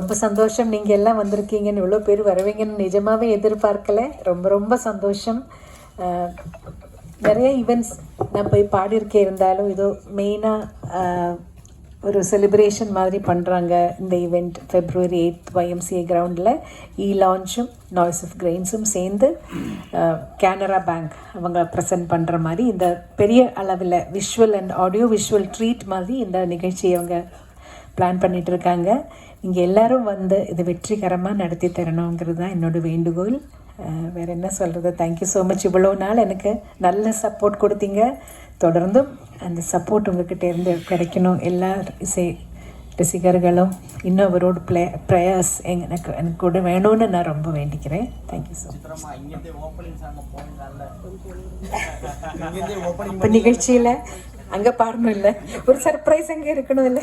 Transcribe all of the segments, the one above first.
ரொம்ப சந்தோஷம், நீங்கள் எல்லாம் வந்திருக்கீங்கன்னு, இவ்வளோ பேர் வருவீங்கன்னு நிஜமாகவே எதிர்பார்க்கலை. ரொம்ப ரொம்ப சந்தோஷம். நிறைய ஈவெண்ட்ஸ் நான் போய் பாடியிருக்கே, இருந்தாலும் இதோ மெயினாக ஒரு செலிப்ரேஷன் மாதிரி பண்ணுறாங்க இந்த ஈவெண்ட். February 8th YMCA கிரவுண்டில் லான்ச்சும் நாய்ஸ் ஆஃப் கிரெயின்ஸும் சேர்ந்து கேனரா பேங்க் அவங்க ப்ரெசென்ட் பண்ணுற மாதிரி இந்த பெரிய அளவில் visual and audio visual treat மாதிரி இந்த நிகழ்ச்சியை அவங்க பிளான் பண்ணிகிட்டு இருக்காங்க. நீங்கள் எல்லோரும் வந்து இதை வெற்றிகரமாக நடத்தி தரணுங்கிறது தான் என்னோடய வேண்டுகோள். வேறு என்ன சொல்கிறது. Thank you so much. இவ்வளோ நாள் எனக்கு நல்ல சப்போர்ட் கொடுத்தீங்க. தொடர்ந்தும் அந்த சப்போர்ட் உங்கள்கிட்ட இருந்து கிடைக்கணும். எல்லா இசை ரசிகர்களும் இன்னும் அவரோட ப்ரேயர்ஸ் எனக்கு கூட வேணும்னு நான் ரொம்ப வேண்டிக்கிறேன். Thank you so much. இப்போ நிகழ்ச்சியில் அங்கே பாடணும் இல்லை, ஒரு சர்ப்ரைஸ் அங்கே இருக்கணும் இல்லை.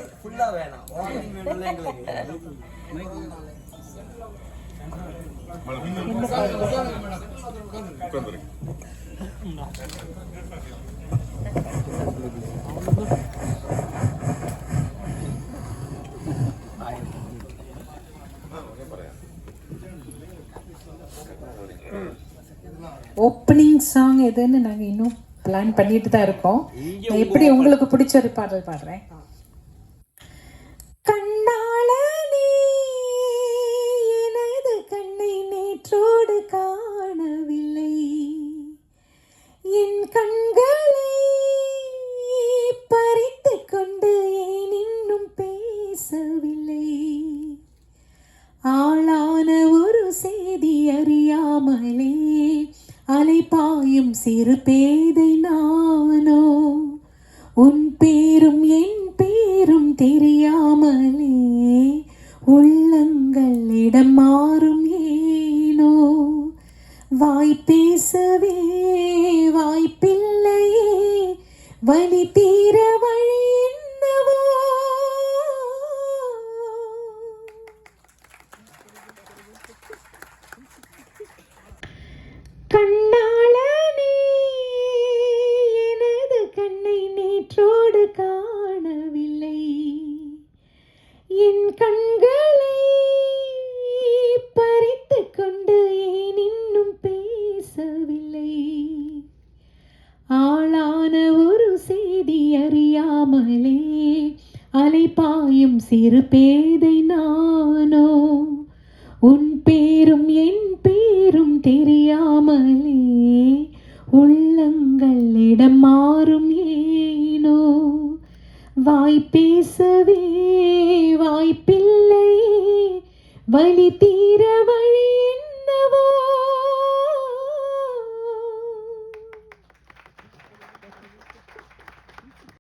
ஓப்பனிங் சாங் எதுன்னு நாங்கள் இன்னும் பிளான் பண்ணிட்டு தான் இருக்கோம். நான் எப்படி உங்களுக்கு பிடிச்ச ஒரு பாடல் பாடுறேன். நேற்றோடு காணவில்லை, என் கண்களை பறித்து கொண்டு ஏன் இன்னும் பேசவில்லை, ஆளான ஒரு செய்தி அறியாமலே அலைபாயும் சிறு பேதை நானோ, உன் பேரும் என் பேரும் தெரியாமலே உள்ளங்கள் இடம் மாறும் ஏனோ, வாய் பேசவே வாய்ப்பில்லையே, வலி தீர வழி என்னவோ, கண்ணாளனே எனது கண்ணை நேற்றோடு காணவில்லை, என் கண்களை பறித்து கொண்டு ஏன் இன்னும் பேசவில்லை, ஆளான ஒரு செய்தி அறியாமலே அலைபாயும் சிறு பேதை நானோ, உன் பேரும் என் பேரும் தெரியாமலே உள்ளங்கள் இடம் மாறும் ஏனோ, வாய் பேசவே வாய்ப்பில்லையே, வலி தீர